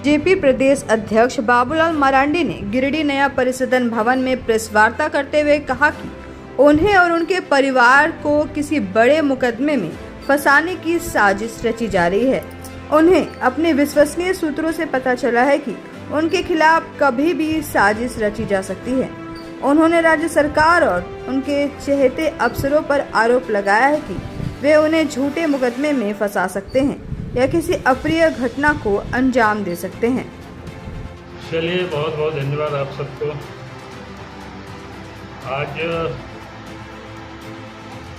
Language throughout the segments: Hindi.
जेपी प्रदेश अध्यक्ष बाबूलाल मरांडी ने गिरिडीह नया परिसदन भवन में प्रेस वार्ता करते हुए कहा कि उन्हें और उनके परिवार को किसी बड़े मुकदमे में फंसाने की साजिश रची जा रही है। उन्हें अपने विश्वसनीय सूत्रों से पता चला है कि उनके खिलाफ कभी भी साजिश रची जा सकती है। उन्होंने राज्य सरकार और उनके चहेते अफसरों पर आरोप लगाया है कि वे उन्हें झूठे मुकदमे में फंसा सकते हैं या किसी अप्रिय घटना को अंजाम दे सकते हैं। चलिए, बहुत बहुत धन्यवाद आप सबको। आज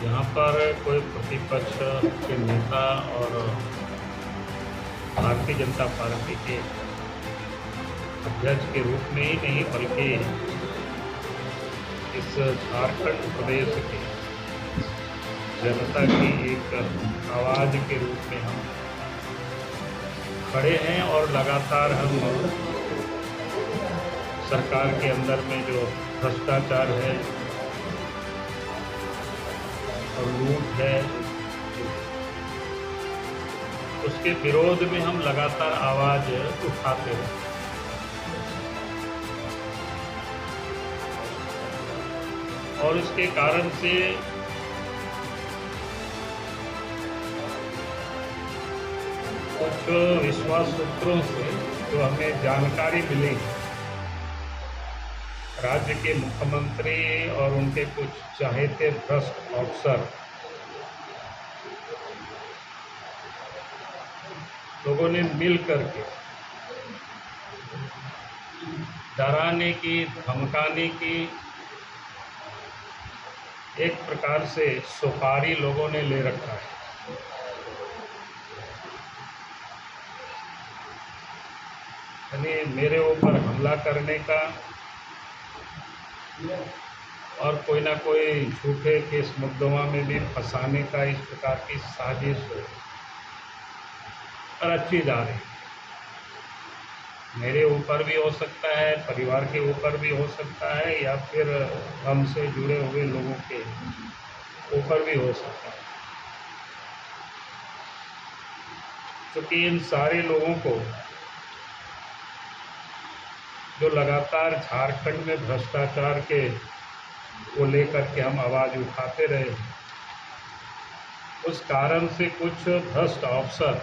यहाँ पर कोई प्रतिपक्ष के नेता और भारतीय जनता पार्टी के अध्यक्ष के रूप में ही नहीं, बल्कि इस झारखंड प्रदेश के जनता की एक आवाज़ के रूप में हम खड़े हैं और लगातार हम सरकार के अंदर में जो भ्रष्टाचार है और लूट है, उसके विरोध में हम लगातार आवाज़ उठाते हैं। और इसके कारण से कुछ विश्वास सूत्रों से जो हमें जानकारी मिली, राज्य के मुख्यमंत्री और उनके कुछ चहेते भ्रष्ट अफसर लोगों ने मिल करके डराने की, धमकाने की, एक प्रकार से सुपारी लोगों ने ले रखा है। यानी मेरे ऊपर हमला करने का और कोई ना कोई झूठे केस मुकदमा में भी फंसाने का, इस प्रकार की साजिश रची जा रही है। मेरे ऊपर भी हो सकता है, परिवार के ऊपर भी हो सकता है, या फिर हमसे जुड़े हुए लोगों के ऊपर भी हो सकता है। क्योंकि इन सारे लोगों को जो लगातार झारखंड में भ्रष्टाचार के को लेकर के हम आवाज़ उठाते रहे, उस कारण से कुछ भ्रष्ट अफसर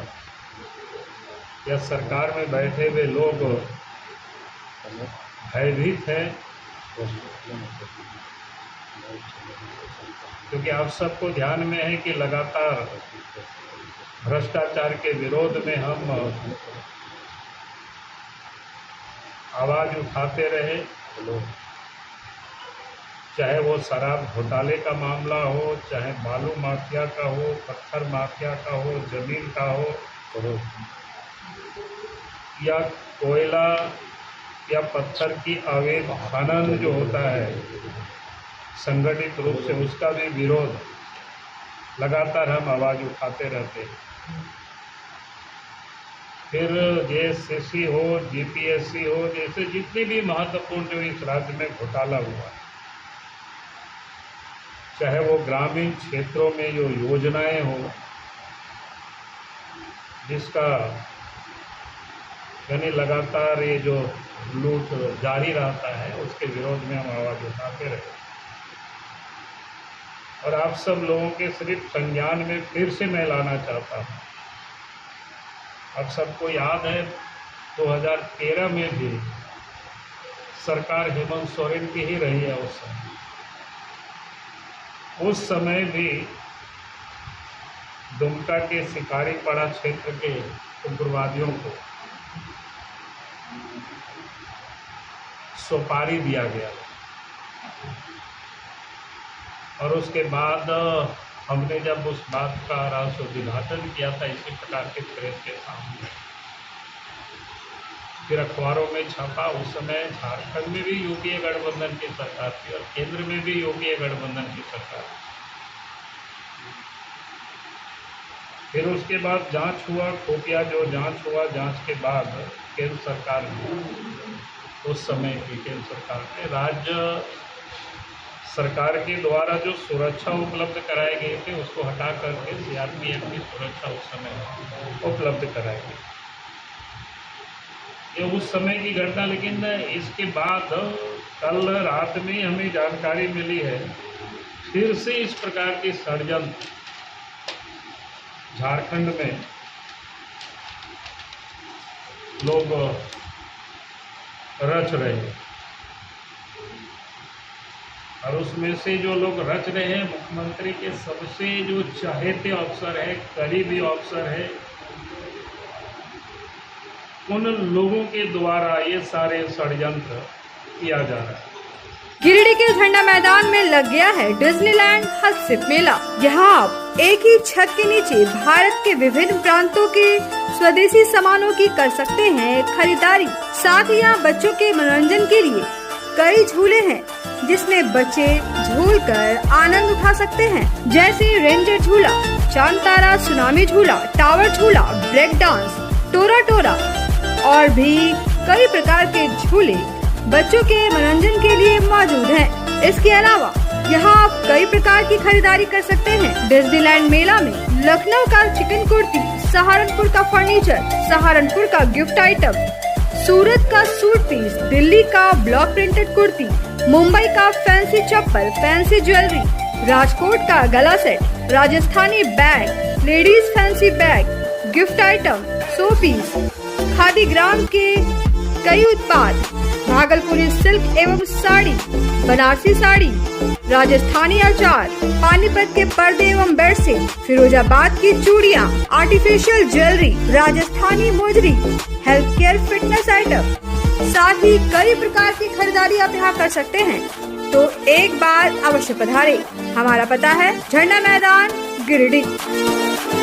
या सरकार में बैठे हुए लोग भयभीत हैं। क्योंकि आप सबको ध्यान में है कि लगातार भ्रष्टाचार के विरोध में हम आवाज़ उठाते रहे, चाहे वो शराब घोटाले का मामला हो, चाहे बालू माफिया का हो, पत्थर माफिया का हो, जमीन का हो, या कोयला या पत्थर की अवैध खनन जो होता है संगठित रूप से, उसका भी विरोध लगातार हम आवाज़ उठाते रहते हैं। फिर जेएसएससी हो, जीपीएससी हो, जैसे जितनी भी महत्वपूर्ण जो इस राज्य में घोटाला हुआ, चाहे वो ग्रामीण क्षेत्रों में जो योजनाएं हो, जिसका यानी लगातार ये जो लूट जारी रहता है, उसके विरोध में हम आवाज़ उठाते रहे। और आप सब लोगों के सिर्फ संज्ञान में फिर से मैं लाना चाहता हूँ। अब सबको याद है 2013 में भी सरकार हेमंत सोरेन की ही रही है। उस समय भी दुमका के शिकारीपाड़ा क्षेत्र के उग्रवादियों को सुपारी दिया गया, और उसके बाद हमने जब उस बात का राष्ट्रोद्घाटन किया था इसी प्रकार के प्रेस के सामने, फिर अखबारों में छपा। उस समय झारखंड में भी यूपीए गठबंधन की सरकार थी और केंद्र में भी यूपीए गठबंधन की सरकार थी। फिर उसके बाद जांच हुआ, खुफिया जो जांच हुआ, जांच के बाद केंद्र सरकार ने, उस समय की केंद्र सरकार ने राज्य सरकार के द्वारा जो सुरक्षा उपलब्ध कराए गए थे उसको हटा करके सीआरपीएफ की सुरक्षा उस समय उपलब्ध कराई गई। ये उस समय की घटना, लेकिन इसके बाद कल रात में हमें जानकारी मिली है फिर से इस प्रकार के षड्यंत्र झारखंड में लोग रच रहे हैं। और उसमें से जो लोग रच रहे हैं, मुख्यमंत्री के सबसे जो चहेते अफसर है, करीबी अफसर है, उन लोगों के द्वारा ये सारे षड्यंत्र किया जा रहा है। गिरिडीह के झंडा मैदान में लग गया है डिज्नीलैंड हस्तशिल्प मेला। यहाँ आप एक ही छत के नीचे भारत के विभिन्न प्रांतों के स्वदेशी सामानों की कर सकते हैं खरीदारी। साथ ही यहाँ बच्चों के मनोरंजन के लिए कई झूले हैं जिसमें बच्चे झूल कर आनंद उठा सकते हैं, जैसे रेंजर झूला, चांद तारा, सुनामी झूला, टावर झूला, ब्रेक डांस, टोरा टोरा और भी कई प्रकार के झूले बच्चों के मनोरंजन के लिए मौजूद हैं। इसके अलावा यहाँ आप कई प्रकार की खरीदारी कर सकते हैं। डिज्नीलैंड मेला में लखनऊ का चिकन कुर्ती, सहारनपुर का फर्नीचर, सहारनपुर का गिफ्ट आइटम, सूरत का सूट पीस, दिल्ली का ब्लॉक प्रिंटेड कुर्ती, मुंबई का fancy chappal, fancy jewellery, Rajkot का गला set, Rajasthani bag, ladies fancy bag, gift item, show piece, Khadi Gram के कई उत्पाद, भागलपुरी सिल्क एवं साड़ी, बनारसी साड़ी, राजस्थानी अचार, पानीपत के पर्दे एवं बेडशीट, फिरोजाबाद की चूड़ियाँ, artificial jewellery, Rajasthani mojari, health care fitness item, साथ ही कई प्रकार की खरीदारी आप यहाँ कर सकते हैं। तो एक बार अवश्य पधारें। हमारा पता है झंडा मैदान, गिरिडीह।